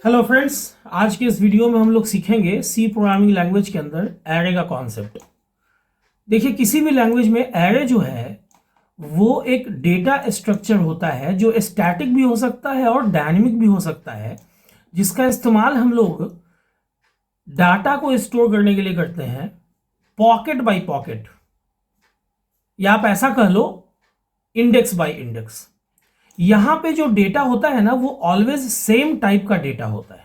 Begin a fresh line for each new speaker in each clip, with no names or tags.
Hello friends, आज के इस वीडियो में हम लोग सीखेंगे सी प्रोग्रामिंग लैंग्वेज के अंदर एरे का कॉन्सेप्ट। देखिए, किसी भी लैंग्वेज में एरे जो है वो एक डेटा स्ट्रक्चर होता है जो स्टैटिक भी हो सकता है और डायनेमिक भी हो सकता है, जिसका इस्तेमाल हम लोग डाटा को स्टोर करने के लिए करते हैं पॉकेट बाय पॉकेट, या आप ऐसा कह लो इंडेक्स बाय इंडेक्स। यहां पे जो डेटा होता है ना वो ऑलवेज सेम टाइप का डेटा होता है,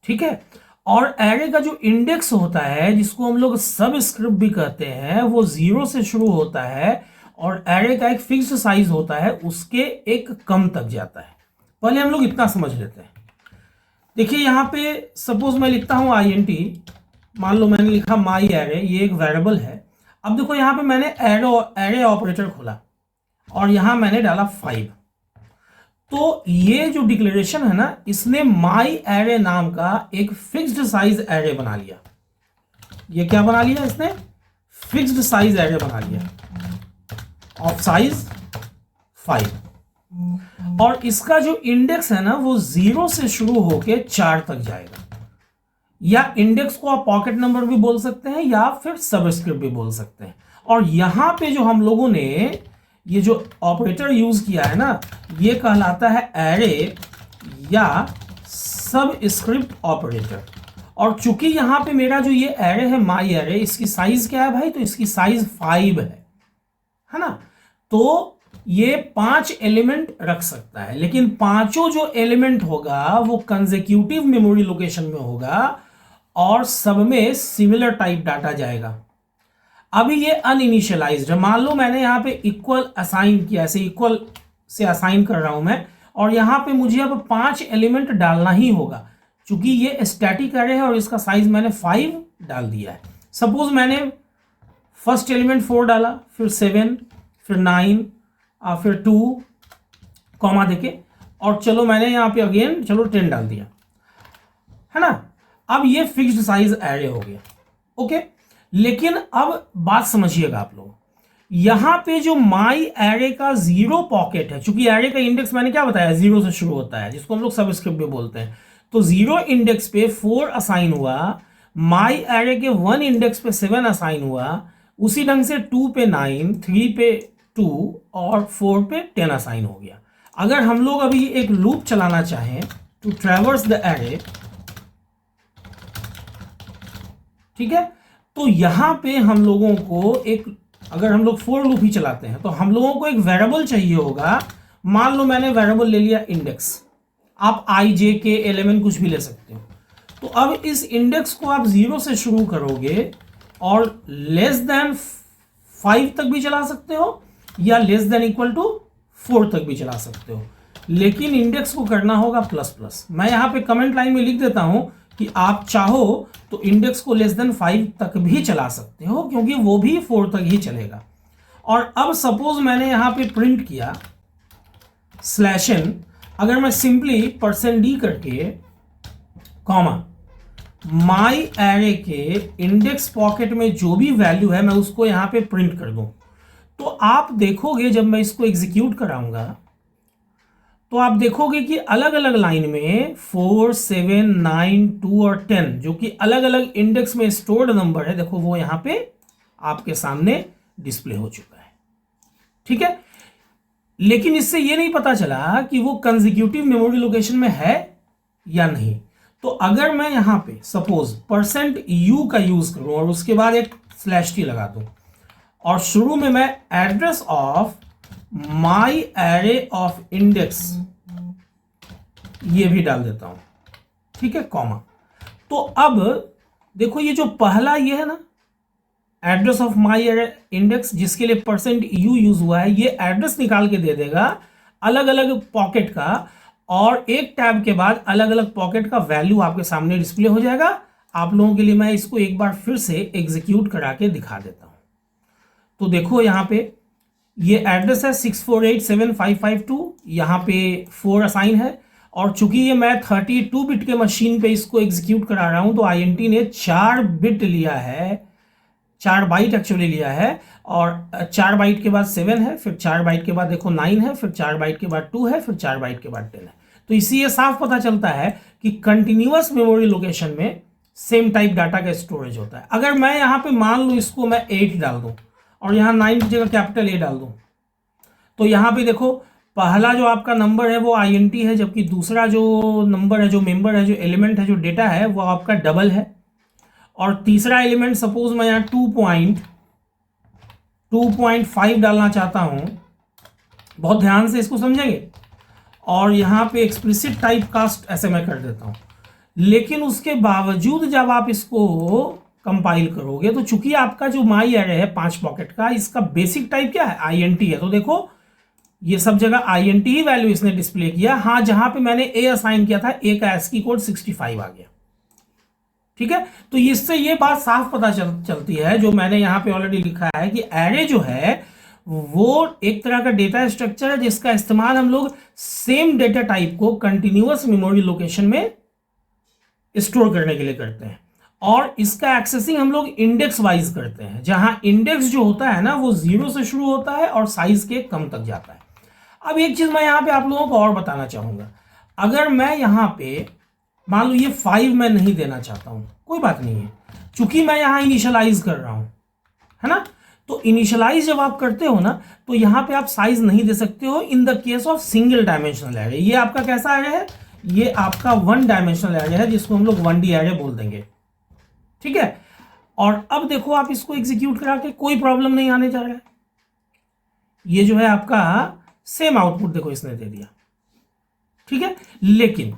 ठीक है। और एरे का जो इंडेक्स होता है, जिसको हम लोग सब स्क्रिप्ट भी कहते हैं, वो 0 से शुरू होता है और एरे का एक फिक्स्ड साइज होता है, उसके एक कम तक जाता है। पहले हम लोग इतना समझ लेते हैं। देखिए, यहां पे सपोज मैं लिखता हूं INT, मान लो मैंने लिखा माई एरे, ये एक वेरिएबल है। अब देखो, यहां पे मैंने एरे ऑपरेटर खोला और यहां मैंने डाला 5। तो ये जो डिक्लेरेशन है ना, इसने माई एरे नाम का एक फिक्स्ड साइज एरे बना लिया। ये क्या बना लिया इसने? फिक्स्ड साइज एरे बना लिया ऑफ साइज 5। और इसका जो इंडेक्स है ना वो 0 से शुरू होके 4 तक जाएगा। या इंडेक्स को आप पॉकेट नंबर भी बोल सकते हैं या फिर सबस्क्रिप्ट भी बोल सकते हैं। और यहां पे जो हम लोगों ने ये जो ऑपरेटर यूज किया है ना, ये कहलाता है एरे या सब स्क्रिप्ट ऑपरेटर। और चूंकि यहां पे मेरा जो ये एरे है माई एरे, इसकी साइज क्या है भाई? तो इसकी साइज 5 है ना। तो ये 5 एलिमेंट रख सकता है, लेकिन पांचों जो एलिमेंट होगा वो कंसेक्यूटिव मेमोरी लोकेशन में होगा और सब में सिमिलर टाइप डाटा जाएगा। अभी ये अनइनिशियलाइज्ड है। मान लो मैंने यहां पे इक्वल असाइन किया, ऐसे इक्वल से असाइन कर रहा हूं मैं, और यहां पे मुझे अब 5 एलिमेंट डालना ही होगा, क्योंकि ये स्टैटिक एरे है और इसका साइज मैंने 5 डाल दिया है। सपोज मैंने फर्स्ट एलिमेंट 4 डाला, फिर 7, फिर 9, फिर 2 कॉमा देके, और चलो मैंने यहां पे अगेन चलो 10 डाल दिया, है ना। अब ये फिक्स्ड साइज एरे हो गया, ओके। लेकिन अब बात समझिएगा आप लोग, यहां पे जो माई एरे का 0 पॉकेट है, चूंकि एरे का इंडेक्स मैंने क्या बताया 0 से शुरू होता है, जिसको हम लोग सबस्क्रिप्ट भी बोलते हैं। तो 0 इंडेक्स पे 4 असाइन हुआ, माई एरे के 1 इंडेक्स पे 7 असाइन हुआ, उसी ढंग से 2 पे 9, 3 पे 2 और 4 पे 10 असाइन हो गया। अगर हम लोग अभी एक लूप चलाना चाहें टू ट्रैवर्स द एरे, ठीक है, तो यहां पे हम लोगों को एक, अगर हम लोग फॉर लूप ही चलाते हैं तो हम लोगों को एक वेरिएबल चाहिए होगा। मान लो मैंने वेरिएबल ले लिया इंडेक्स, आप i j k एलिमेंट कुछ भी ले सकते हो। तो अब इस इंडेक्स को आप 0 से शुरू करोगे और लेस देन 5 तक भी चला सकते हो या लेस देन इक्वल टू 4 तक भी चला सकते हो, लेकिन इंडेक्स को करना होगा प्लस प्लस। मैं यहां पे कमेंट लाइन में लिख देता हूं कि आप चाहो तो इंडेक्स को लेस देन 5 तक भी चला सकते हो, क्योंकि वो भी 4 तक ही चलेगा। और अब सपोज मैंने यहां पे प्रिंट किया /n, अगर मैं सिंपली %d करके कॉमा माई एरे के इंडेक्स पॉकेट में जो भी वैल्यू है मैं उसको यहां पे प्रिंट कर दूं, तो आप देखोगे जब मैं इसको एग्जीक्यूट कराऊंगा तो आप देखोगे कि अलग अलग लाइन में 4, 7, 9, 2 और 10 जो कि अलग अलग इंडेक्स में स्टोर्ड नंबर है, देखो वो यहां पे आपके सामने डिस्प्ले हो चुका है, ठीक है। लेकिन इससे ये नहीं पता चला कि वो कंसेक्यूटिव मेमोरी लोकेशन में है या नहीं। तो अगर मैं यहां पे सपोज %u का यूज करूं और उसके बाद एक /t लगा दूं और शुरू में मैं address of my array of index ये भी डाल देता हूं, ठीक है, कॉमा। तो अब देखो, ये जो पहला ये है ना address of my array index, जिसके लिए %u यूज हुआ है, ये एड्रेस निकाल के दे देगा अलग अलग पॉकेट का, और एक टैब के बाद अलग अलग पॉकेट का वैल्यू आपके सामने डिस्प्ले हो जाएगा। आप लोगों के लिए मैं इसको एक बार फिर से एग्जीक्यूट करा के दिखा देता हूं। तो देखो यहां पे ये एड्रेस है 6487552, यहां पे 4 असाइन है, और चूंकि ये मैं 32 बिट के मशीन पे इसको एग्जीक्यूट करा रहा हूं तो INT ने 4 बिट लिया है, 4 बाइट एक्चुअली लिया है। और 4 बाइट के बाद 7 है, फिर 4 बाइट के बाद देखो 9 है, फिर 4 बाइट के बाद 2 है, फिर 4 बाइट के बाद 10 है। तो इससे ये साफ पता चलता है कि कंटिन्यूअस मेमोरी लोकेशन में सेम टाइप डाटा का स्टोरेज होता है। अगर मैं यहाँ पे मान लूँ इसको मैं 8 डाल दूँ और यहाँ 9 की जगह कैपिटल A डाल दूँ, तो यहाँ पे देखो पहला जो आपका नंबर है वो INT है, जबकि दूसरा जो नंबर है, जो मेंबर है, जो एलिमेंट है, जो डेटा है, वो आपका डबल है। और तीसरा एलिमेंट सपोज मैं यहाँ 2.5 डालना चाहता हूँ, बहुत ध्यान से इसको समझेंगे, और यहाँ पे एक्सप्लिसिट टाइप कास्ट ऐसे मैं कर देता हूँ। लेकिन उसके बावजूद जब आप इसको कंपाइल करोगे तो चूंकि आपका जो माई एरे है 5 पॉकेट का, इसका बेसिक टाइप क्या है, INT है। तो देखो ये सब जगह INT ही वैल्यू इसने डिस्प्ले किया। हाँ, जहां पे मैंने A असाइन किया था, A का ASCII कोड 65 आ गया। ठीक है, तो इससे ये बात साफ पता चलती है, जो मैंने यहाँ पे ऑलरेडी लिखा है, कि एरे जो है वो एक तरह का डेटा स्ट्रक्चर है जिसका इस्तेमाल हम लोग सेम डेटा टाइप को कंटिन्यूअस मेमोरी लोकेशन में स्टोर करने के लिए करते हैं। और इसका एक्सेसिंग हम लोग इंडेक्स वाइज करते हैं, जहां इंडेक्स जो होता है ना वो 0 से शुरू होता है और साइज के कम तक जाता है। अब एक चीज मैं यहां पे आप लोगों को और बताना चाहूंगा, अगर मैं यहां पे मान लो ये 5 मैं नहीं देना चाहता हूं, कोई बात नहीं है, चूंकि मैं यहां इनिशियलाइज कर रहा हूं, है ना। तो इनिशियलाइज जब आप करते हो ना, तो यहां पे आप साइज नहीं दे सकते हो in the case of single dimensional array. ये आपका कैसा एरे है, ये आपका 1 डायमेंशनल एरे है, जिसको हम लोग 1D एरे बोल देंगे। ठीक है, और अब देखो आप इसको एग्जीक्यूट करा के कोई प्रॉब्लम नहीं आने जा रहा है। ये जो है आपका सेम आउटपुट देखो इसने दे दिया। ठीक है, लेकिन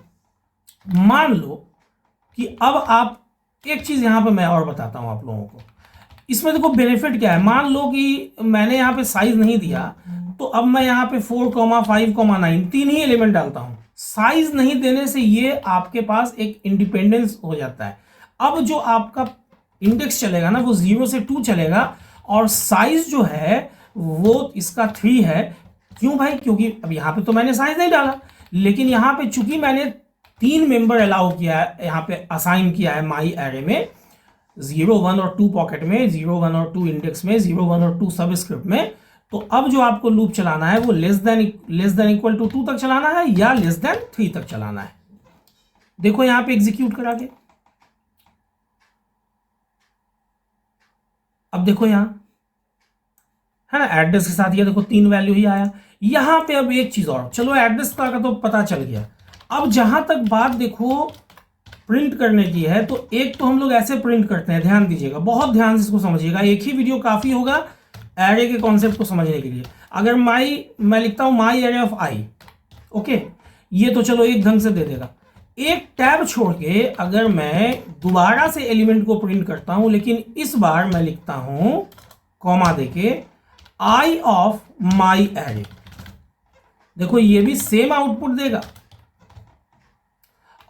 मान लो कि अब आप एक चीज यहां पे मैं और बताता हूं आप लोगों को, इसमें देखो बेनिफिट क्या है। मान लो कि मैंने यहां पे साइज नहीं दिया, तो अब मैं यहां पे 4, 5, 9 तीन ही एलिमेंट डालता हूं। साइज नहीं देने से ये आपके पास एक इंडिपेंडेंस हो जाता है। अब जो आपका इंडेक्स चलेगा ना वो 0 से 2 चलेगा, और साइज जो है वो इसका 3 है। क्यों भाई, क्योंकि अब यहां पे तो मैंने साइज नहीं डाला, लेकिन यहां पे चूंकि मैंने 3 मेंबर अलाउ किया है, यहां पे असाइन किया है माई एरे में, 0, 1 और 2 पॉकेट में, 0, 1 और 2 इंडेक्स में, 0, 1 और 2 सब स्क्रिप्ट में। तो अब जो आपको लूप चलाना है वो लेस देन इक्वल टू 2 तक चलाना है या लेस देन 3 तक चलाना है। देखो यहां पे एग्जीक्यूट करा के, अब देखो यहां है ना, एड्रेस के साथ ये देखो 3 वैल्यू ही आया। यहां पे अब एक चीज और, चलो एड्रेस का तो पता चल गया। अब जहां तक बात देखो प्रिंट करने की है, तो एक तो हम लोग ऐसे प्रिंट करते हैं, ध्यान दीजिएगा, बहुत ध्यान से इसको समझिएगा, एक ही वीडियो काफी होगा एरे के कॉन्सेप्ट को समझने के लिए। अगर मैं लिखता हूं माई एरे ऑफ आई, ओके, ये तो चलो एक ढंग से दे देगा। एक टैब छोड़ के अगर मैं दोबारा से एलिमेंट को प्रिंट करता हूं, लेकिन इस बार मैं लिखता हूं कॉमा देके आई ऑफ माई एरे, देखो ये भी सेम आउटपुट देगा।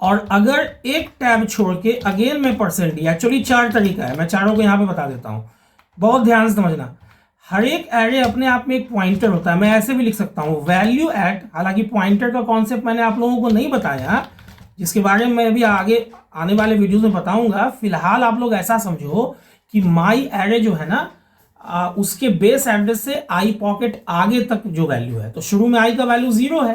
और अगर एक टैब छोड़ के अगेन में %d, एक्चुअली 4 तरीका है, मैं चारों को यहां पे बता देता हूं, बहुत ध्यान से समझना। हर एक एरे अपने आप में एक पॉइंटर होता है, मैं ऐसे भी लिख सकता हूं वैल्यू एट, हालांकि पॉइंटर का कॉन्सेप्ट मैंने आप लोगों को नहीं बताया, जिसके बारे में मैं अभी आगे आने वाले वीडियोस में बताऊंगा। फिलहाल आप लोग ऐसा समझो कि माई एरे जो है ना, उसके बेस एड्रेस से आई पॉकेट आगे तक जो वैल्यू है, तो शुरू में आई का वैल्यू 0 है,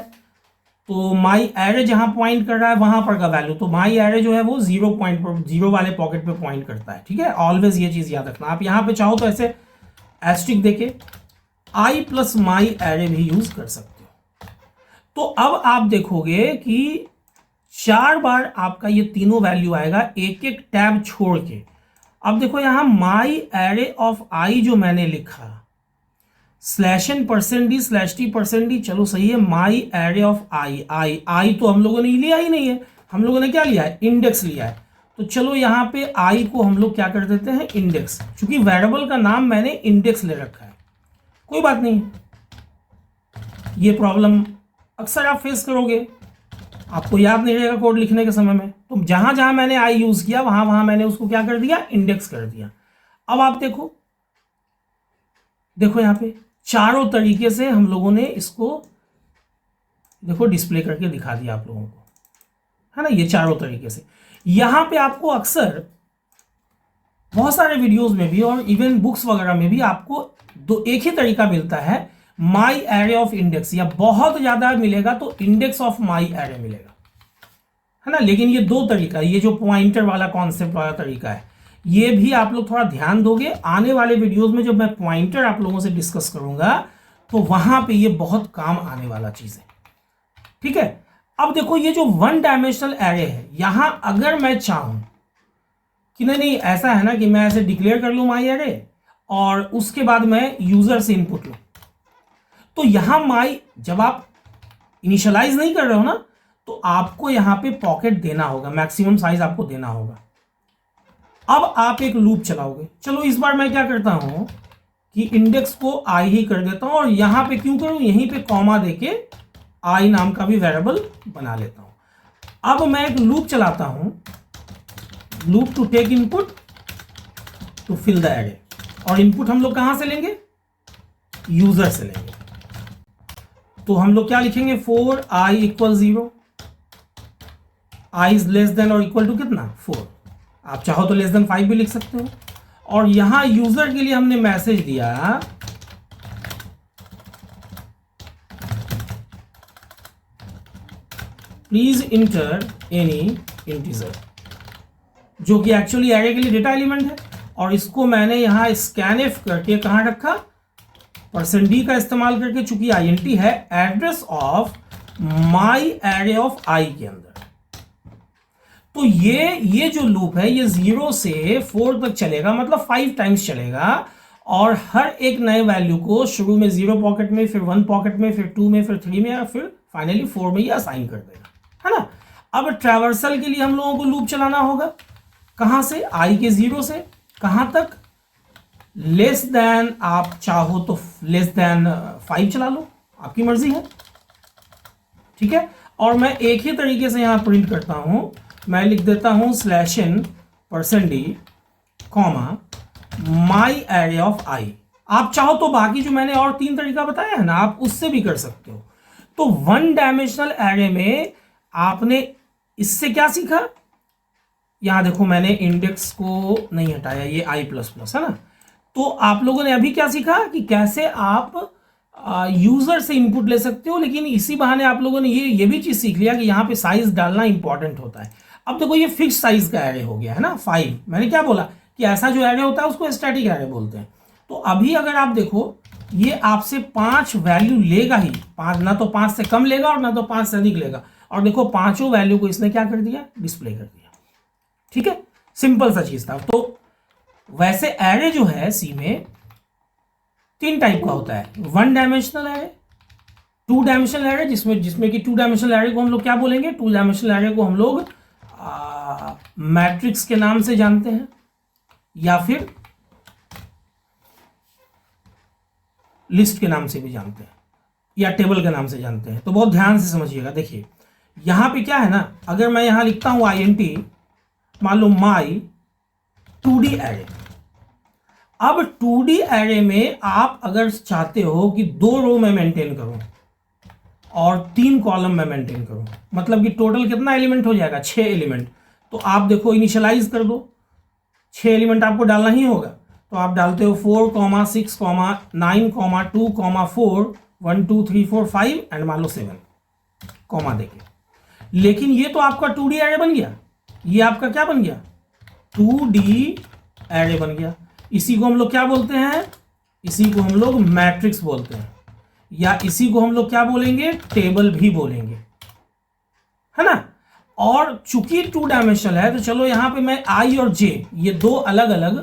तो माई एरे जहां पॉइंट कर रहा है वहां पर का वैल्यू, तो माई एरे जो है वो 0 पॉइंट पर, 0 वाले पॉकेट पे पॉइंट करता है। ठीक है, ऑलवेज ये चीज याद रखना। आप यहां पे चाहो तो ऐसे एस्ट्रिक देके आई प्लस माई एरे भी यूज कर सकते हो। तो अब आप देखोगे कि 4 बार आपका ये तीनों वैल्यू आएगा, एक एक टैब छोड़ के। अब देखो यहां माई एरे ऑफ आई जो मैंने लिखा, /n%d/t%d, चलो सही है। माई एरे ऑफ आई तो हम लोगों ने लिया ही नहीं है, हम लोगों ने क्या लिया है, इंडेक्स लिया है। तो चलो यहां पे आई को हम लोग क्या कर देते हैं, इंडेक्स, क्योंकि वेरिएबल का नाम मैंने इंडेक्स ले रखा है। कोई बात नहीं, ये प्रॉब्लम अक्सर आप फेस करोगे, आपको याद नहीं रहेगा कोड लिखने के समय में, तो जहां जहां मैंने आई यूज किया वहां वहां मैंने उसको क्या कर दिया, इंडेक्स कर दिया। अब आप देखो यहां पे चारों तरीके से हम लोगों ने इसको देखो डिस्प्ले करके दिखा दिया आप लोगों को, है ना, ये चारों तरीके से। यहां पे आपको अक्सर बहुत सारे वीडियोस में भी और इवन बुक्स वगैरह में भी आपको एक ही तरीका मिलता है माई एरे ऑफ इंडेक्स, या बहुत ज्यादा मिलेगा तो इंडेक्स ऑफ माई एरे मिलेगा, है ना। लेकिन ये दो तरीका, ये जो पॉइंटर वाला कॉन्सेप्ट वाला तरीका है, ये भी आप लोग थोड़ा ध्यान दोगे। आने वाले वीडियोस में जब मैं पॉइंटर आप लोगों से डिस्कस करूंगा तो वहां पे ये बहुत काम आने वाला चीज है, ठीक है। अब देखो ये जो वन डायमेंशनल एरे है, यहां अगर मैं चाहूं कि नहीं ऐसा है ना कि मैं ऐसे डिक्लेयर कर लूं माई एरे और उसके बाद मैं यूजर से इनपुट लूं, तो यहां माई जब आप इनिशियलाइज नहीं कर रहे हो ना, तो आपको यहां पे पॉकेट देना होगा, मैक्सिमम साइज आपको देना होगा। अब आप एक लूप चलाओगे। चलो इस बार मैं क्या करता हूं कि इंडेक्स को आई ही कर देता हूं, और यहां पे क्यों करूं, यहीं पे कॉमा देके आई नाम का भी वेरिएबल बना लेता हूं। अब मैं एक लूप चलाता हूं, loop to take input to fill the array, और इनपुट हम लोग कहां से लेंगे, यूजर से लेंगे। तो हम लोग क्या लिखेंगे, four I equal 0, I is less than और इक्वल टू कितना 4, आप चाहो तो लेस देन 5 भी लिख सकते हो। और यहां यूजर के लिए हमने मैसेज दिया प्लीज इंटर एनी इंटीजर, जो कि एक्चुअली एरे के लिए डेटा एलिमेंट है, और इसको मैंने यहां स्कैनएफ करके कहां रखा, %d का इस्तेमाल करके, चूंकि int है, address of my array of I के अंदर। तो ये जो लूप है ये 0 से 4 तक चलेगा, मतलब 5 टाइम्स चलेगा, और हर एक नए वैल्यू को शुरू में 0 पॉकेट में, फिर 1 पॉकेट में, फिर 2 में, फिर 3 में, या फिर फाइनली 4 में ये असाइन कर देगा, है ना। अब ट्रैवर्सल के लिए हम लोगों को लूप चलाना होगा, कहां से, आई के 0 से कहां तक, लेस देन, आप चाहो तो लेस देन 5 चला लो, आपकी मर्जी है, ठीक है। और मैं एक ही तरीके से यहां प्रिंट करता हूं, मैं लिख देता हूं /n %d comma my array of I. आप चाहो तो बाकी जो मैंने और 3 तरीका बताया है ना, आप उससे भी कर सकते हो। तो वन डायमेंशनल एरे में आपने इससे क्या सीखा, यहां देखो मैंने इंडेक्स को नहीं हटाया, ये i++ है ना। तो आप लोगों ने अभी क्या सीखा कि कैसे आप यूजर से इनपुट ले सकते हो, लेकिन इसी बहाने आप लोगों ने ये भी चीज सीख लिया कि यहां पे साइज डालना इंपॉर्टेंट होता है। अब देखो ये फिक्स साइज का एरे हो गया है ना 5, मैंने क्या बोला कि ऐसा जो एरे होता है उसको स्टैटिक एरे बोलते हैं। तो अभी अगर आप देखो ये आपसे 5 वैल्यू लेगा ही, 5 ना तो 5 से कम लेगा और ना तो 5 से अधिक लेगा, और देखो पांचों वैल्यू को इसने क्या कर दिया, डिस्प्ले कर दिया, ठीक है। सिंपल सा चीज था। तो वैसे एरे जो है सी में 3 टाइप का होता है, one dimensional array, 2 dimensional array, जिसमें कि 2 डायमेंशनल एरे को हम लोग क्या बोलेंगे, 2 डायमेंशनल एरे को हम लोग मैट्रिक्स के नाम से जानते हैं, या फिर लिस्ट के नाम से भी जानते हैं, या टेबल के नाम से जानते हैं। तो बहुत ध्यान से समझिएगा। देखिए यहां पे क्या है ना, अगर मैं यहां लिखता हूं int, मान लो माई 2D एरे। अब 2D एरे में आप अगर चाहते हो कि 2 रो में मेंटेन करूं और 3 कॉलम में मेंटेन करूं, मतलब कि टोटल कितना एलिमेंट हो जाएगा, 6 एलिमेंट। तो आप देखो इनिशियलाइज कर दो, 6 एलिमेंट आपको डालना ही होगा। तो आप डालते हो 4, 6, 9, 2, 4, 1, 2, 3, 4, 5 एंड मान लो 7 कॉमा देके। लेकिन ये तो आपका 2D एरे बन गया, ये आपका क्या बन गया, 2D एरे बन गया। इसी को हम लोग क्या बोलते हैं, इसी को हम लोग मैट्रिक्स बोलते हैं, या इसी को हम लोग क्या बोलेंगे, टेबल भी बोलेंगे, है ना। और चूंकि 2 डायमेंशनल है तो चलो यहां पे मैं i और j ये 2 अलग अलग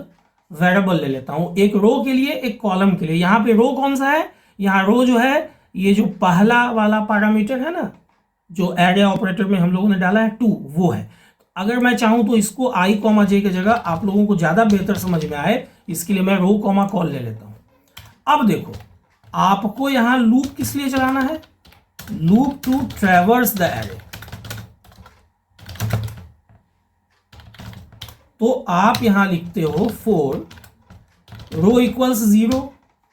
वेरिएबल ले लेता हूं, एक रो के लिए एक कॉलम के लिए। यहां पे रो कौन सा है, यहां रो जो है ये जो पहला वाला पैरामीटर है ना, जो एरे ऑपरेटर में हम लोगों ने डाला है 2, वो है। अगर मैं चाहूं तो इसको i, j की जगह आप लोगों को ज्यादा बेहतर समझ में आए, इसके लिए मैं रो कॉल ले लेता हूं। अब देखो आपको यहां लूप किस लिए चलाना है, loop to traverse the array. तो आप यहां लिखते हो 4 रो इक्वल्स 0।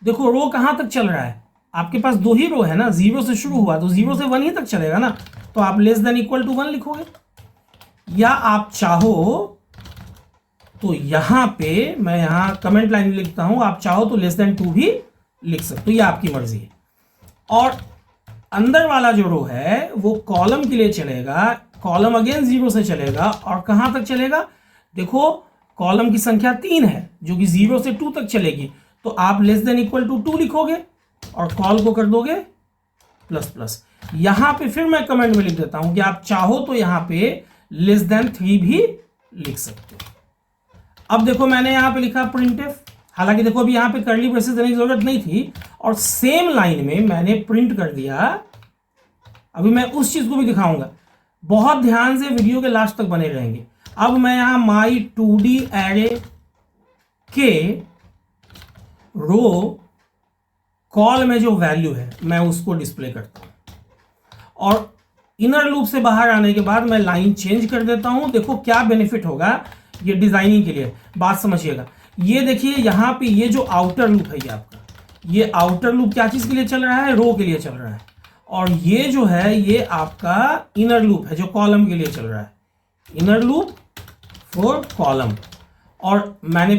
देखो रो कहां तक चल रहा है, आपके पास 2 ही रो है ना, 0 से शुरू हुआ तो 0 से 1 ही तक चलेगा ना। तो आप लेस देन इक्वल टू 1 लिखोगे, या आप चाहो तो यहां पे मैं यहां कमेंट लाइन में लिखता हूं, आप चाहो तो लेस देन 2 भी लिख सकते हो, ये आपकी मर्जी है। और अंदर वाला जो रो है वो कॉलम के लिए चलेगा, कॉलम अगेन 0 से चलेगा और कहां तक चलेगा, देखो कॉलम की संख्या 3 है जो कि 0 से 2 तक चलेगी, तो आप लेस देन इक्वल टू 2 लिखोगे और कॉल को कर दोगे प्लस प्लस। यहां पे फिर मैं कमेंट में लिख देता हूं कि आप चाहो तो यहां पे लेस देन 3 भी लिख सकते हो। अब देखो मैंने यहां पे लिखा प्रिंटफ, हालांकि देखो अभी यहां पे कर्ली ब्रेसेस देने की जरूरत नहीं थी, और सेम लाइन में मैंने प्रिंट कर दिया। अभी मैं उस चीज को भी दिखाऊंगा, बहुत ध्यान से वीडियो के लास्ट तक बने रहेंगे। अब मैं यहां माई 2D एरे के रो कॉल में जो वैल्यू है मैं उसको डिस्प्ले करता हूं, और इनर लूप से बाहर आने के बाद मैं लाइन चेंज कर देता हूं। देखो क्या बेनिफिट होगा ये डिजाइनिंग के लिए, बात समझिएगा। ये देखिए यहां पे ये जो आउटर लूप है, ये आपका ये आउटर लूप क्या चीज के लिए चल रहा है, रो के लिए चल रहा है, और ये जो है ये आपका इनर लूप है जो कॉलम के लिए चल रहा है, इनर लूप फॉर कॉलम। और मैंने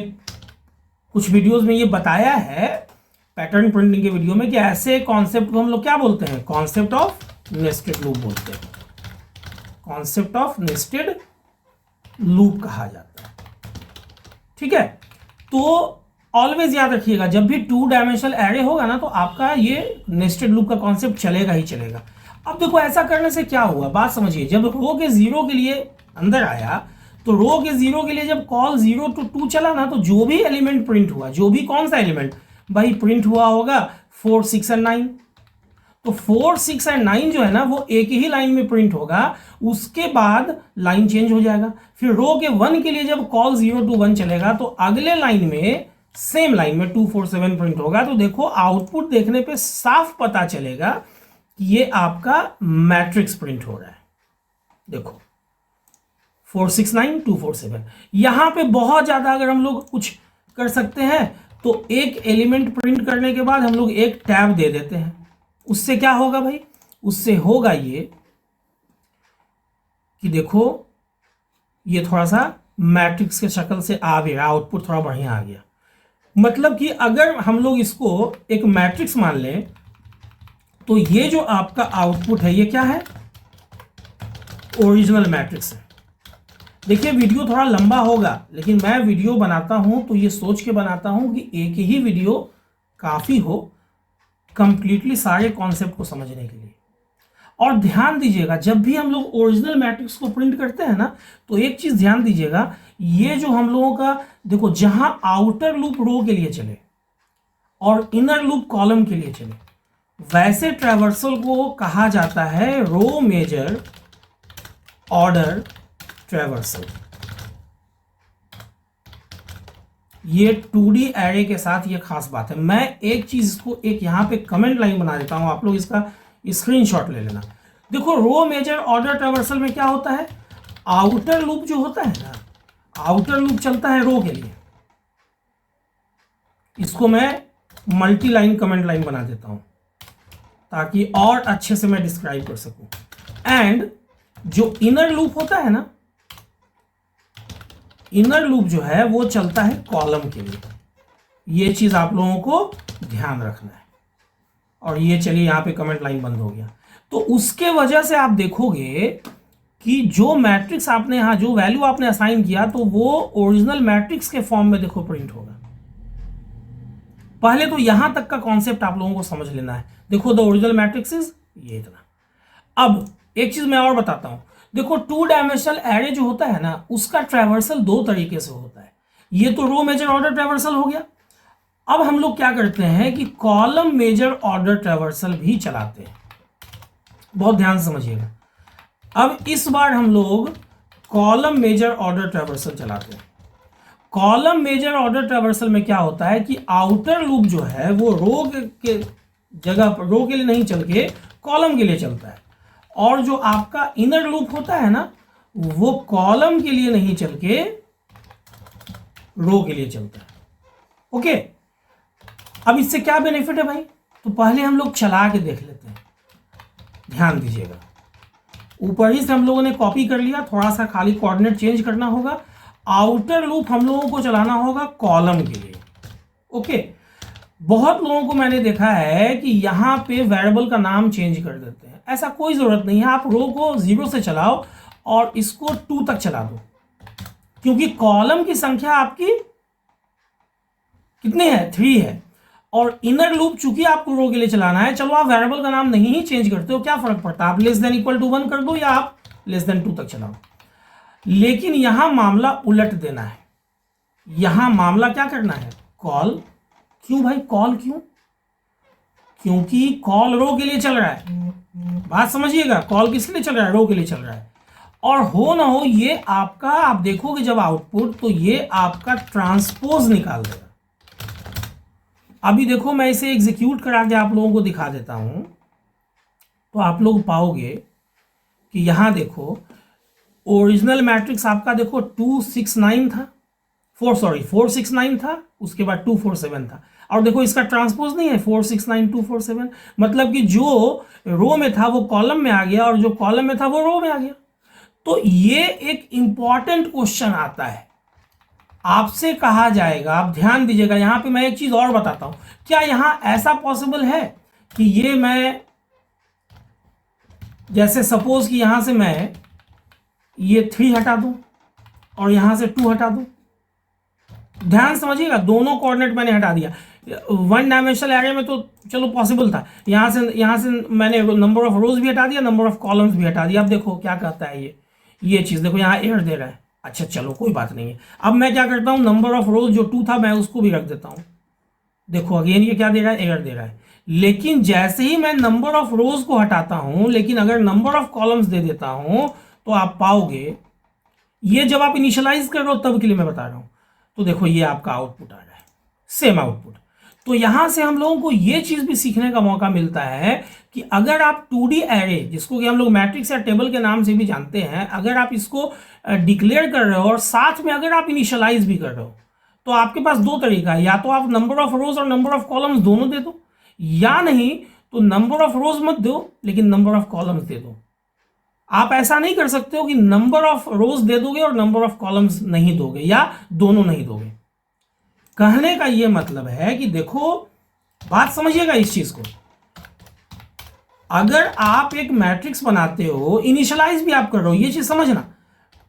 कुछ वीडियोस में ये बताया है पैटर्न प्रिंटिंग के वीडियो में कि ऐसे कॉन्सेप्ट को हम लोग क्या बोलते हैं, कॉन्सेप्ट ऑफ नेस्टेड लूप बोलते हैं, कॉन्सेप्ट ऑफ नेस्टेड लूप कहा जाता है। ठीक है, तो ऑलवेज याद रखिएगा जब भी 2 डायमेंशनल एरे होगा ना तो आपका ये नेस्टेड लूप का कॉन्सेप्ट चलेगा ही चलेगा। अब देखो ऐसा करने से क्या हुआ, बात समझिए। जब रो के 0 के लिए अंदर आया तो रो के 0 के लिए जब कॉल 0 to 2 चला ना, तो जो भी एलिमेंट प्रिंट हुआ, जो भी कौन सा एलिमेंट भाई प्रिंट हुआ होगा 4, 6 और 9, तो 4, 6 और 9 जो है ना वो एक ही लाइन में प्रिंट होगा, उसके बाद लाइन चेंज हो जाएगा। फिर रो के 1 के लिए जब कॉल 0 to 1 चलेगा तो अगले लाइन में सेम लाइन में 2, 4, 7 प्रिंट होगा। तो देखो आउटपुट देखने पे साफ पता चलेगा कि ये आपका मैट्रिक्स प्रिंट हो रहा है। देखो 4, 6, 9, 2, 4, 7। यहां पे बहुत ज्यादा अगर हम लोग कुछ कर सकते हैं तो एक एलिमेंट प्रिंट करने के बाद हम लोग एक टैब दे देते हैं। उससे क्या होगा भाई, उससे होगा ये कि देखो ये थोड़ा सा मैट्रिक्स के शक्ल से आ गया, आउटपुट थोड़ा बढ़िया आ गया। मतलब कि अगर हम लोग इसको एक मैट्रिक्स मान लें तो ये जो आपका आउटपुट है ये क्या है, ओरिजिनल मैट्रिक्स है। देखिए वीडियो थोड़ा लंबा होगा, लेकिन मैं वीडियो बनाता हूं तो ये सोच के बनाता हूं कि एक ही वीडियो काफी हो कंप्लीटली सारे कॉन्सेप्ट को समझने के लिए। और ध्यान दीजिएगा जब भी हम लोग ओरिजिनल मैट्रिक्स को प्रिंट करते हैं ना, तो एक चीज ध्यान दीजिएगा, ये जो हम लोगों का देखो जहां आउटर लूप रो के लिए चले और इनर लूप कॉलम के लिए चले, वैसे ट्रैवर्सल को कहा जाता है रो मेजर ऑर्डर ट्रैवर्सल। ये 2D एरे के साथ ये खास बात है। मैं एक चीज को एक यहां पे कमेंट लाइन बना देता हूं, आप लोग इसका स्क्रीनशॉट ले लेना। देखो रो मेजर ऑर्डर ट्रैवर्सल में क्या होता है, आउटर लूप जो होता है ना, आउटर लूप चलता है रो के लिए। इसको मैं मल्टी लाइन कमेंट लाइन बना देता हूं ताकि और अच्छे से मैं डिस्क्राइब कर सकूं। एंड जो इनर लूप होता है ना, इनर लूप जो है वो चलता है कॉलम के लिए। ये चीज आप लोगों को ध्यान रखना है। और ये चलिए यहां पे कमेंट लाइन बंद हो गया, तो उसके वजह से आप देखोगे कि जो मैट्रिक्स आपने यहां जो वैल्यू आपने असाइन किया तो वो ओरिजिनल मैट्रिक्स के फॉर्म में देखो प्रिंट होगा। पहले तो यहां तक का कॉन्सेप्ट आप लोगों को समझ लेना है। देखो द ओरिजिनल मैट्रिक्स इज ये इतना। अब एक चीज मैं और बताता हूं, देखो 2 डायमेंशनल एरे जो होता है ना, उसका ट्रैवर्सल 2 तरीके से होता है। ये तो रो मेजर ऑर्डर ट्रैवर्सल हो गया। अब हम लोग क्या करते हैं कि कॉलम मेजर ऑर्डर ट्रैवर्सल भी चलाते हैं। बहुत ध्यान से समझिएगा। अब इस बार हम लोग कॉलम मेजर ऑर्डर ट्रैवर्सल चलाते हैं। कॉलम मेजर ऑर्डर ट्रैवर्सल में क्या होता है कि आउटर लूप जो है वो रो के जगह पर, रो के लिए नहीं चल के कॉलम के लिए चलता है, और जो आपका इनर लूप होता है ना वो कॉलम के लिए नहीं चल के रो के लिए चलता है। ओके, अब इससे क्या बेनिफिट है भाई, तो पहले हम लोग चला के देख लेते हैं। ध्यान दीजिएगा, ऊपर ही से हम लोगों ने कॉपी कर लिया, थोड़ा सा खाली कोऑर्डिनेट चेंज करना होगा। आउटर लूप हम लोगों को चलाना होगा कॉलम के लिए। ओके, बहुत लोगों को मैंने देखा है कि यहाँ पे वेरिएबल का नाम चेंज कर देते हैं। ऐसा कोई ज़रूरत नहीं है, आप रो को 0 से चलाओ और इसको 2 तक चला दो, क्योंकि कॉलम की संख्या आपकी कितनी है, 3 है, और इनर लूप चूंकि आपको रो के लिए चलाना है, चलो आप वेरिएबल का नाम नहीं ही चेंज करते हो, क्या फर्क पड़ता है, आप लेस देन इक्वल टू 1 कर दो या आप लेस देन 2 तक चलाओ। लेकिन यहां मामला उलट देना है, यहां मामला क्या करना है, कॉल। क्यों भाई, कॉल क्यों? क्योंकि कॉल रो के लिए चल रहा है, बात समझिएगा, कॉल किसके लिए चल रहा है, रो के लिए चल रहा है। और हो ना हो ये आपका, आप देखोगे जब आउटपुट, तो ये आपका ट्रांसपोज निकाल देगा। अभी देखो मैं इसे एग्जीक्यूट करा के आप लोगों को दिखा देता हूं, तो आप लोग पाओगे कि यहां देखो ओरिजिनल मैट्रिक्स आपका देखो 269 था, 469 था, उसके बाद 247 था, और देखो इसका ट्रांसपोज नहीं है 469 247, मतलब कि जो रो में था वो कॉलम में आ गया और जो कॉलम में था वो रो में आ गया। तो ये एक इंपॉर्टेंट क्वेश्चन आता है, आपसे कहा जाएगा, आप ध्यान दीजिएगा, यहां पे मैं एक चीज और बताता हूं, क्या यहां ऐसा पॉसिबल है कि ये मैं जैसे सपोज कि यहां से मैं ये 3 हटा दूं और यहां से 2 हटा दूं, ध्यान समझिएगा, दोनों कोऑर्डिनेट मैंने हटा दिया। 1 डायमेंशनल एरे में तो चलो पॉसिबल था, यहां से मैंने नंबर ऑफ रोज भी हटा दिया, नंबर ऑफ कॉलम्स भी हटा दिया। अब देखो क्या कहता है ये चीज देखो, यहां एरर दे रहा है, अच्छा चलो कोई बात नहीं है। अब मैं क्या करता हूं, नंबर ऑफ रोज जो 2 था मैं उसको भी रख देता हूं, देखो अगेन ये क्या दे रहा है, एरर दे रहा है। लेकिन जैसे ही मैं नंबर ऑफ रोज को हटाता हूं, लेकिन अगर नंबर ऑफ कॉलम्स दे देता हूं, तो आप पाओगे, ये जब आप इनिशियलाइज कर रहे हो तब के लिए मैं बता रहा हूं, तो देखो ये आपका आउटपुट आ रहा है, सेम आउटपुट। तो यहां से हम लोगों को ये चीज भी सीखने का मौका मिलता है कि अगर आप 2D एरे, जिसको कि हम लोग मैट्रिक्स या टेबल के नाम से भी जानते हैं, अगर आप इसको डिक्लेयर कर रहे हो और साथ में अगर आप इनिशियलाइज भी कर रहे हो, तो आपके पास 2 तरीका है, या तो आप नंबर ऑफ रोज और नंबर ऑफ कॉलम्स दोनों दे दो, या नहीं तो नंबर ऑफ रोज मत दो लेकिन नंबर ऑफ कॉलम्स दे दो। आप ऐसा नहीं कर सकते हो कि नंबर ऑफ रोज दे दोगे और नंबर ऑफ कॉलम्स नहीं दोगे, या दोनों नहीं दोगे। कहने का यह मतलब है कि देखो, बात समझिएगा इस चीज को, अगर आप एक मैट्रिक्स बनाते हो, इनिशियलाइज भी आप कर रहे हो, ये चीज समझना,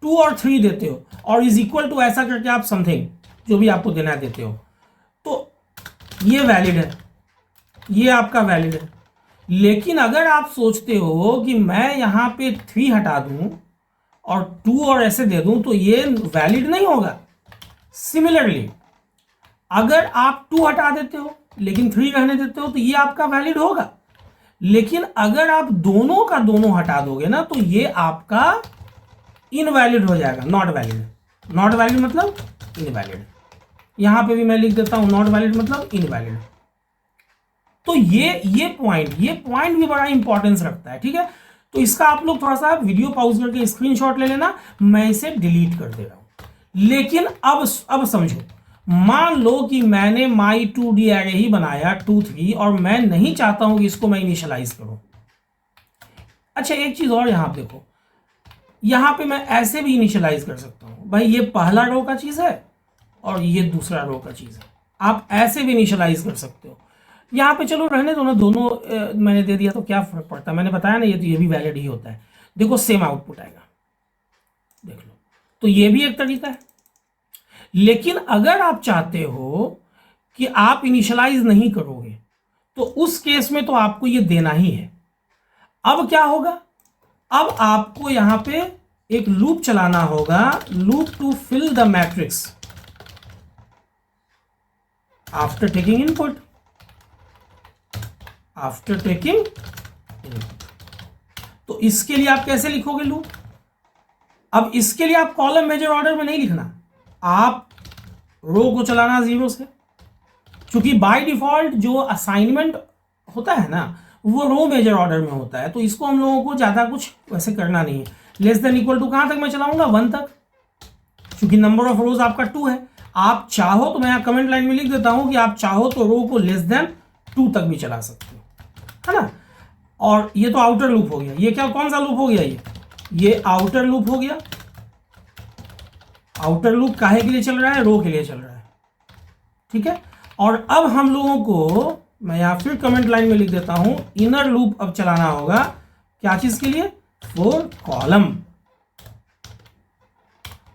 2 और 3 देते हो और इज इक्वल टू ऐसा करके आप समथिंग जो भी आपको देना देते हो, तो ये वैलिड है, ये आपका वैलिड है। लेकिन अगर आप सोचते हो कि मैं यहां पे 3 हटा दूं और 2 और ऐसे दे दूं, तो ये वैलिड नहीं होगा। सिमिलरली अगर आप 2 हटा देते हो लेकिन 3 रहने देते हो, तो ये आपका वैलिड होगा। लेकिन अगर आप दोनों का दोनों हटा दोगे ना, तो ये आपका इनवैलिड हो जाएगा, नॉट वैलिड। नॉट वैलिड मतलब इनवैलिड, यहां पे भी मैं लिख देता हूं नॉट वैलिड मतलब इनवैलिड। तो ये पॉइंट भी बड़ा इंपॉर्टेंस रखता है, ठीक है। तो इसका आप लोग थोड़ा सा वीडियो पॉज करके स्क्रीनशॉट ले लेना, मैं इसे डिलीट कर दे रहा हूं। लेकिन अब समझो, मान लो कि मैंने माई 2D एरे ही बनाया 2 3 और मैं नहीं चाहता हूं कि इसको मैं इनिशियलाइज करूं। अच्छा एक चीज और यहां पे देखो, यहां पे मैं ऐसे भी इनिशियलाइज कर सकता हूं, भाई ये पहला रो का चीज है और ये दूसरा रो का चीज है, आप ऐसे भी इनिशियलाइज कर सकते हो। यहां पे चलो रहने दो ना, दोनों मैंने दे दिया तो क्या फर्क पड़ता है, मैंने बताया ना, ये भी वैलिड ही होता है। देखो सेम आउटपुट आएगा, देख लो, तो ये भी एक तरीका है। लेकिन अगर आप चाहते हो कि आप इनिशियलाइज नहीं करोगे, तो उस केस में तो आपको ये देना ही है। अब क्या होगा, अब आपको यहां पे एक लूप चलाना होगा, loop to fill the matrix after taking input, after taking input. तो इसके लिए आप कैसे लिखोगे लूप? अब इसके लिए आप कॉलम मेजर ऑर्डर में नहीं लिखना, आप रो को चलाना 0 से, क्योंकि बाय डिफॉल्ट जो असाइनमेंट होता है ना, वो रो मेजर ऑर्डर में होता है, तो इसको हम लोगों को ज्यादा कुछ वैसे करना नहीं है। लेस देन इक्वल टू कहां तक मैं चलाऊंगा, 1 तक, क्योंकि नंबर ऑफ रोज आपका 2 है। आप चाहो तो मैं यहां कमेंट लाइन में लिख देता हूं कि आप चाहो तो रो को लेस देन 2 तक भी चला सकते हो, है ना। और ये तो आउटर लूप हो गया, ये क्या कौन सा लूप हो गया, ये आउटर लूप हो गया। आउटर लूप काहे के लिए चल रहा है, रो के लिए चल रहा है, ठीक है। और अब हम लोगों को, मैं यहां फिर कमेंट लाइन में लिख देता हूं, इनर लूप अब चलाना होगा। क्या चीज के लिए? For column.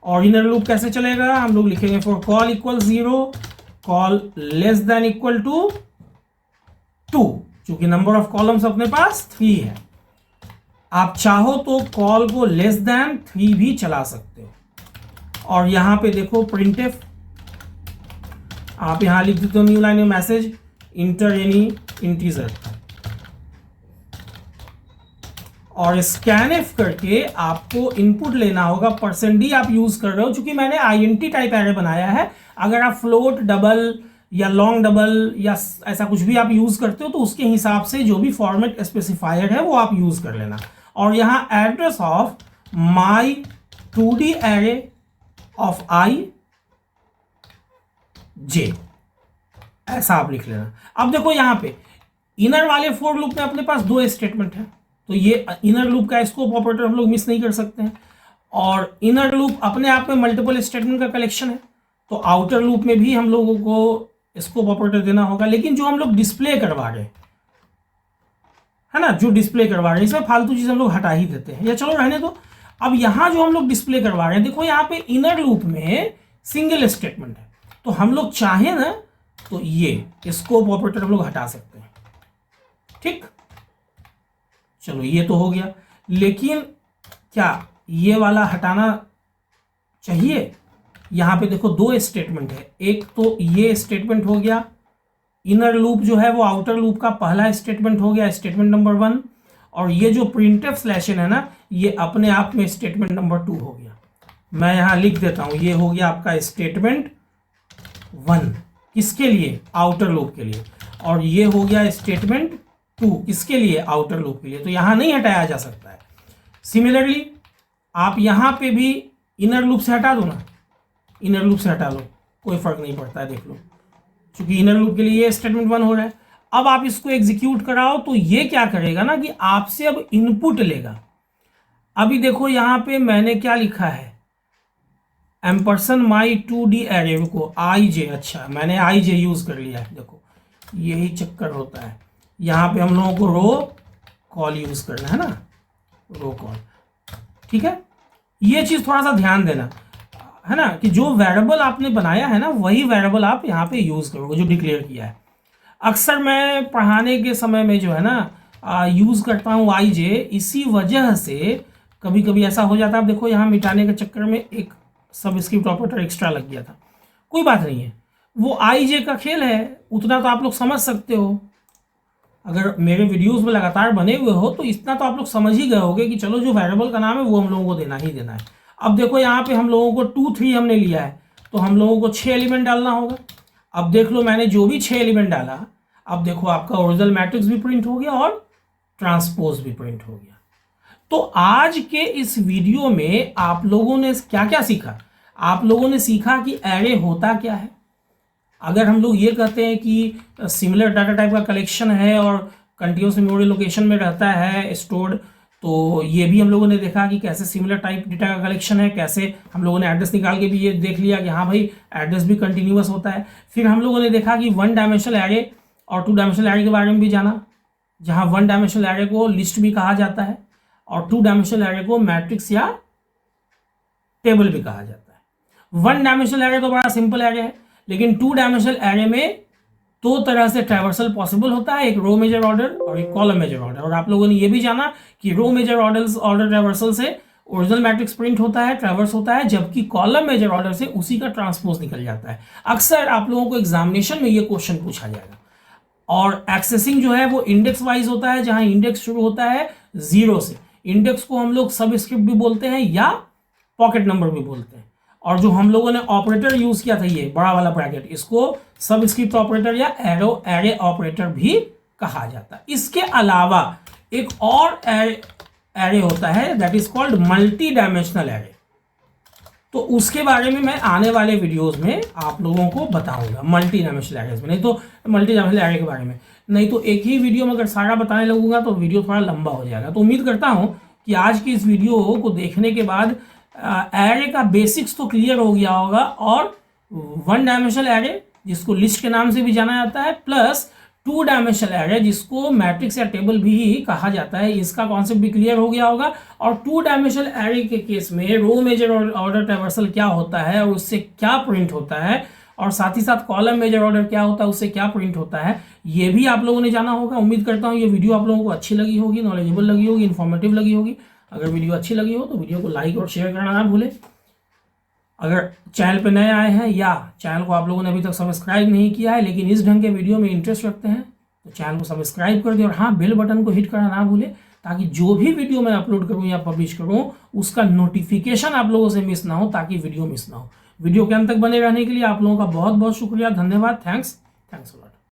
और इनर लूप कैसे चलेगा? हम लोग लिखेंगे for col equal 0, col less than equal to 2, क्योंकि नंबर ऑफ कॉलम्स अपने पास 3 है। आप चाहो तो कॉल को लेस देन 3 भी चला सकते हो। और यहां पे देखो प्रिंटफ, आप यहां लिख देते हो न्यू लाइन में मैसेज इंटर एनी इंटीजर, और स्कैनफ करके आपको इनपुट लेना होगा। %d आप यूज कर रहे हो, चूंकि मैंने INT टाइप एरे बनाया है। अगर आप फ्लोट, डबल या लॉन्ग डबल या ऐसा कुछ भी आप यूज करते हो तो उसके हिसाब से जो भी फॉर्मेट स्पेसिफायर है वो आप यूज कर लेना। और यहां address of my 2D array of i j, ऐसा आप लिख लेना। अब देखो यहां पे इनर वाले फॉर लूप में अपने पास 2 स्टेटमेंट है, तो ये इनर लूप का स्कोप ऑपरेटर हम लोग मिस नहीं कर सकते हैं। और इनर लूप अपने आप में मल्टीपल स्टेटमेंट का कलेक्शन है, तो आउटर लूप में भी हम लोगों को स्कोप ऑपरेटर देना होगा। लेकिन जो हम लोग डिस्प्ले करवा रहे हैं, है ना, जो डिस्प्ले करवा रहे हैं, इसमें फालतू चीज हम लोग हटा ही देते हैं, या चलो रहने दो। अब यहां जो हम लोग डिस्प्ले करवा रहे हैं, देखो यहां पे इनर लूप में सिंगल स्टेटमेंट है, तो हम लोग चाहें ना तो ये स्कोप ऑपरेटर हम लोग हटा सकते हैं। ठीक, चलो ये तो हो गया। लेकिन क्या ये वाला हटाना चाहिए? यहां पे देखो 2 स्टेटमेंट है। एक तो ये स्टेटमेंट हो गया, इनर लूप जो है वो आउटर लूप का पहला स्टेटमेंट हो गया, स्टेटमेंट नंबर 1। और ये जो प्रिंटफ स्लैश है ना, ये अपने आप में स्टेटमेंट नंबर 2 हो गया। मैं यहां लिख देता हूं, ये हो गया आपका स्टेटमेंट 1, किसके लिए? आउटर लूप के लिए। और ये हो गया स्टेटमेंट 2, किसके लिए? आउटर लूप के लिए। तो यहां नहीं हटाया जा सकता है। सिमिलरली आप यहां पे भी इनर लूप से हटा दो ना, इनर लूप से हटा लो, कोई फर्क नहीं पड़ता है, देख लो, क्योंकि इनर लूप के लिए ये स्टेटमेंट 1 हो रहा है। अब आप इसको एग्जीक्यूट कराओ तो ये क्या करेगा ना कि आपसे अब इनपुट लेगा। अभी देखो यहां पे मैंने क्या लिखा है, एम्परसन माई 2D एरे को IJ, अच्छा मैंने IJ यूज कर लिया है। देखो यही चक्कर होता है, यहां पे हम लोगों को रो कॉल यूज करना है ना, रो कॉल। ठीक है, ये चीज थोड़ा सा ध्यान देना, है ना, कि जो वेरिएबल आपने बनाया है ना वही वेरिएबल आप यहाँ पे यूज करोगे, जो डिक्लेयर किया है। अक्सर मैं पढ़ाने के समय में जो है ना यूज करता हूँ IJ, इसी वजह से कभी कभी ऐसा हो जाता है। आप देखो यहाँ मिटाने के चक्कर में एक सबस्क्रिप्ट ऑपरेटर एक्स्ट्रा लग गया था, कोई बात नहीं है, वो IJ का खेल है, उतना तो आप लोग समझ सकते हो। अगर मेरे वीडियोस में लगातार बने हुए हो तो इतना तो आप लोग समझ ही गए होगे कि चलो जो वेरिएबल का नाम है वो हम लोगों को देना ही देना है। अब देखो यहाँ पे हम लोगों को 2, 3 हमने लिया है, तो हम लोगों को 6 एलिमेंट डालना होगा। अब देख लो मैंने जो भी 6 एलिमेंट डाला, अब देखो आपका ओरिजिनल मैट्रिक्स भी प्रिंट हो गया और ट्रांसपोज भी प्रिंट हो गया। तो आज के इस वीडियो में आप लोगों ने क्या क्या सीखा? आप लोगों ने सीखा कि एरे होता क्या है। अगर हम लोग ये कहते हैं कि सिमिलर डाटा टाइप का कलेक्शन है और कंटिन्यूअस मेमोरी लोकेशन में रहता है स्टोर्ड, तो ये भी हम लोगों ने देखा कि कैसे सिमिलर टाइप डेटा का कलेक्शन है, कैसे हम लोगों ने एड्रेस निकाल के भी ये देख लिया कि हाँ भाई एड्रेस भी कंटिन्यूअस होता है। फिर हम लोगों ने देखा कि 1 डायमेंशनल एरे और 2 डायमेंशनल एरे के बारे में भी जाना, जहाँ 1 डायमेंशनल एरे को लिस्ट भी कहा जाता है और 2 डायमेंशनल एरे को मैट्रिक्स या टेबल भी कहा जाता है। 1 डायमेंशनल एरे तो बड़ा सिंपल एरे है, लेकिन 2 डायमेंशनल एरे में 2 तरह से ट्रैवर्सल पॉसिबल होता है, एक रो मेजर ऑर्डर और एक कॉलम मेजर ऑर्डर। और आप लोगों ने ये भी जाना कि रो मेजर ऑर्डर ट्रैवर्सल से ओरिजिनल मैट्रिक्स प्रिंट होता है, ट्रैवर्स होता है, जबकि कॉलम मेजर ऑर्डर से उसी का ट्रांसपोज निकल जाता है। अक्सर आप लोगों को एग्जामिनेशन में ये क्वेश्चन पूछा जाएगा। और एक्सेसिंग जो है वो इंडेक्स वाइज होता है, जहां इंडेक्स शुरू होता है 0 से। इंडेक्स को हम लोग सबस्क्रिप्ट भी बोलते हैं या पॉकेट नंबर भी बोलते हैं। और जो हम लोगों ने ऑपरेटर यूज किया था, ये बड़ा वाला ब्रैकेट, इसको सबस्क्रिप्ट ऑपरेटर या एरे ऑपरेटर भी कहा जाता है। इसके अलावा एक और एरे होता है, that is called multi dimensional array. तो उसके बारे में मैं आने वाले वीडियोस में आप लोगों को बताऊंगा, मल्टी डायमेंशनल एरेज में, नहीं तो मल्टी डायमेंशनल एरे के बारे में, नहीं तो एक ही वीडियो में अगर सारा बताने लगूंगा तो वीडियो थोड़ा लंबा हो जाएगा। तो उम्मीद करता हूं कि आज की इस वीडियो को देखने के बाद एरे का बेसिक्स तो क्लियर हो गया होगा और 1 डायमेंशनल एरे जिसको लिस्ट के नाम से भी जाना जाता है, प्लस 2 डायमेंशनल एरे जिसको मैट्रिक्स या टेबल भी कहा जाता है। इसका कॉन्सेप्ट भी क्लियर हो गया होगा। और 2 डायमेंशनल एरे के केस में रो मेजर ऑर्डर ट्रैवर्सल क्या होता है और उससे क्या प्रिंट होता है, और साथ ही साथ कॉलम मेजर ऑर्डर क्या होता है, उससे क्या प्रिंट होता है, ये भी आप लोगों ने जाना होगा। उम्मीद करता हूँ ये वीडियो आप लोगों को अच्छी लगी होगी, नॉलेजेबल लगी होगी, इन्फॉर्मेटिव लगी होगी। अगर वीडियो अच्छी लगी हो तो वीडियो को लाइक और शेयर करना ना भूलें। अगर चैनल पे नए आए हैं या चैनल को आप लोगों ने अभी तक सब्सक्राइब नहीं किया है लेकिन इस ढंग के वीडियो में इंटरेस्ट रखते हैं तो चैनल को सब्सक्राइब कर दें, और हाँ, बेल बटन को हिट करना ना भूलें, ताकि जो भी वीडियो मैं अपलोड करूं या पब्लिश करूं उसका नोटिफिकेशन आप लोगों से मिस ना हो, ताकि वीडियो मिस ना हो। वीडियो के अंत तक बने रहने के लिए आप लोगों का बहुत बहुत शुक्रिया, धन्यवाद, थैंक्स अ लॉट।